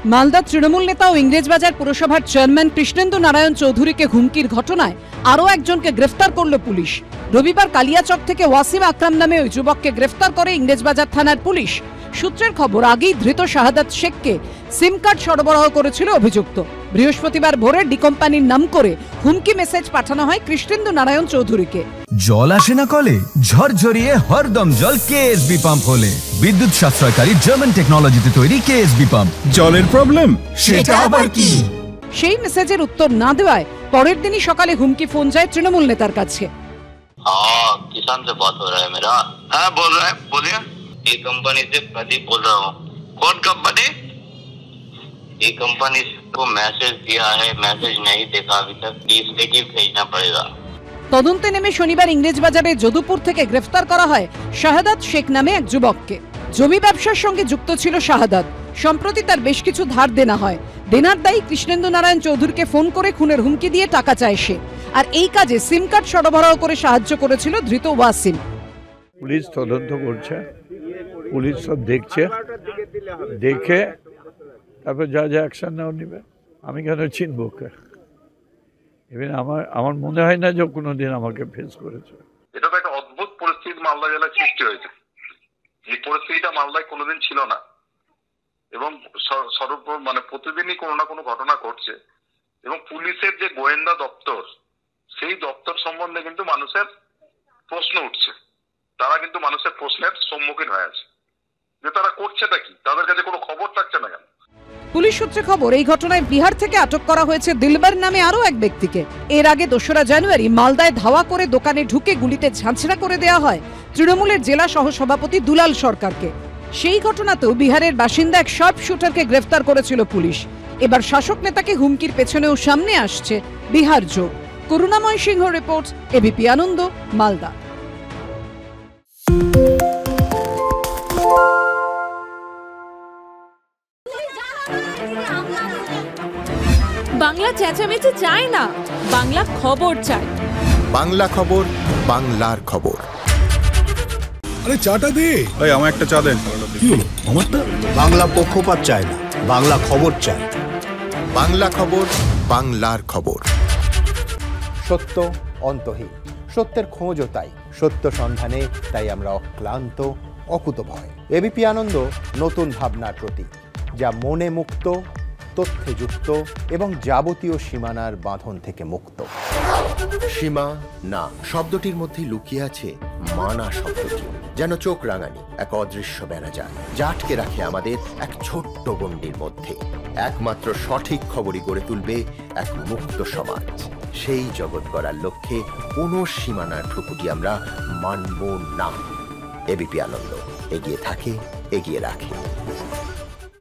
মালদা তৃণমূল নেতা ও ইংরেজবাজার পুরসভার চেয়ারম্যান কৃষ্ণেন্দু নারায়ণ চৌধুরীকে হুমকির ঘটনায় আরও একজনকে গ্রেফতার করল পুলিশ। রবিবার কালিয়াচক থেকে ওয়াসিম আকরাম নামে ওই যুবককে গ্রেফতার করে ইংরেজবাজার থানার পুলিশ। সূত্রের খবর, আগেই ধৃত শাহাদাত শেখকে সিম কার্ড সরবরাহ করেছিল অভিযুক্ত। বৃহস্পতিবার ভোরে ডি কোম্পানির নাম করে হুমকি মেসেজ পাঠানো হয় কৃষ্ণেন্দু নারায়ণ চৌধুরীকে। জল আসে না কলে, ঝরঝরিয়ে হরদম জল কেএসবি পাম্প হলে। বিদ্যুৎ সাশ্রয়কারী জার্মান টেকনোলজিতে তৈরি কেএসবি পাম্প। জলের প্রবলেম সেটা আবার কি? সেই মেসেজের উত্তর না দেওয়ায় পরের দিনই সকালে হুমকি ফোন যায় তৃণমূল নেতার কাছে। किसान से बात हो रहा है मेरा। हाँ बोल रहा है, बोलिए। ये कंपनी से प्रदीप बोल रहा हूँ। कौन कंपनी? ये कंपनी को मैसेज दिया है, मैसेज नहीं देखा अभी तक, इसलिए कि भेजना पड़ेगा। তদন্তে নেমে শনিবার ইংরেজবাজারের যদুপুর থেকে গ্রেফতার করা হয় শাহাদাত শেখ নামে এক যুবককে। জমি ব্যবসার সঙ্গে যুক্ত ছিল শাহাদাত। সম্প্রতি তার বেশ কিছু ধার দেনা হয়। দেনার দায়ী কৃষ্ণেন্দু নারায়ণ চৌধুরীকে ফোন করে খুনের হুমকি দিয়ে টাকা চায় সে। আর এই কাজে সিম কার্ড সরবরাহ করে সাহায্য করেছিল ধৃত ওয়াসিম। পুলিশ তদন্ত করছে, পুলিশ সব দেখছে, দেখে তারপর যা যা অ্যাকশন নেওয়া নেবে। আমি কেন চিনব? ইভেন আমার মনে হয় না যে কোনোদিন আমাকে ফেস করেছে। এটা তো একটা অদ্ভুত পরিস্থিতি মালদা জেলায় সৃষ্টি হয়েছে। এই পরিস্থিতিটা মালদায় কোনোদিন ছিল না এবং প্রতিদিনই কোনো না কোনো ঘটনা ঘটছে এবং পুলিশের যে গোয়েন্দা দপ্তর, সেই দপ্তর সম্বন্ধে কিন্তু মানুষের প্রশ্ন উঠছে। তারা কিন্তু মানুষের প্রশ্নের সম্মুখীন হয়ে আছে যে তারা করছেটা কি, তাদের কাছে কোনো খবর থাকছে না কেন। পুলিশ সূত্রে খবর, এই ঘটনায় বিহার থেকে আটক করা হয়েছে দিলবার নামে আরো এক ব্যক্তিকে। এর আগে 2রা জানুয়ারি মালদায় ধাওয়া করে দোকানে ঢুকে গুলিতে ঝাঁঝরা করে দেওয়া হয় তৃণমূলের জেলা সহসভাপতি দুলাল সরকারকে। সেই ঘটনাতেও বিহারের বাসিন্দা এক শার্প শুটারকে গ্রেফতার করেছিল পুলিশ। এবার শাসক নেতাকে হুমকির পেছনেও সামনে আসছে বিহার যোগ। করুণাময় সিংহ রিপোর্ট, এবিপি আনন্দ, মালদা। বাংলা চেঁচামেচি চায় না, বাংলা খবর চাই। বাংলা খবর, বাংলার খবর। আরে চাটা দে ভাই, আমার একটা চা দেন। কি হলো আমারটা? বাংলা পক্ষপাত চায় না, বাংলা খবর চায়। বাংলা খবর, বাংলার খবর। সত্য অন্তহীন, সত্যের খোঁজও তাই, সত্য সন্ধানে তাই আমরা অক্লান্ত, অকুতভয়। এবিপি আনন্দ নতুন ভাবনার প্রতীক, যা মনে মুক্ত, তথ্যে যুক্ত এবং যাবতীয় সীমানার বাঁধন থেকে মুক্ত। সীমা না শব্দটির মধ্যে লুকিয়ে আছে মানা শব্দটি, যেন চোখ রাঙানি এক অদৃশ্য বেড়াজাল, যা আটকে রাখে আমাদের এক ছোট্ট গণ্ডির মধ্যে। একমাত্র সঠিক খবরই গড়ে তুলবে এক মুক্ত সমাজ। সেই জগৎ গড়ার লক্ষ্যে কোনো সীমানার ঠুকুটি আমরা মানব না। এবিপি আনন্দ এগিয়ে থাকে, এগিয়ে রাখে।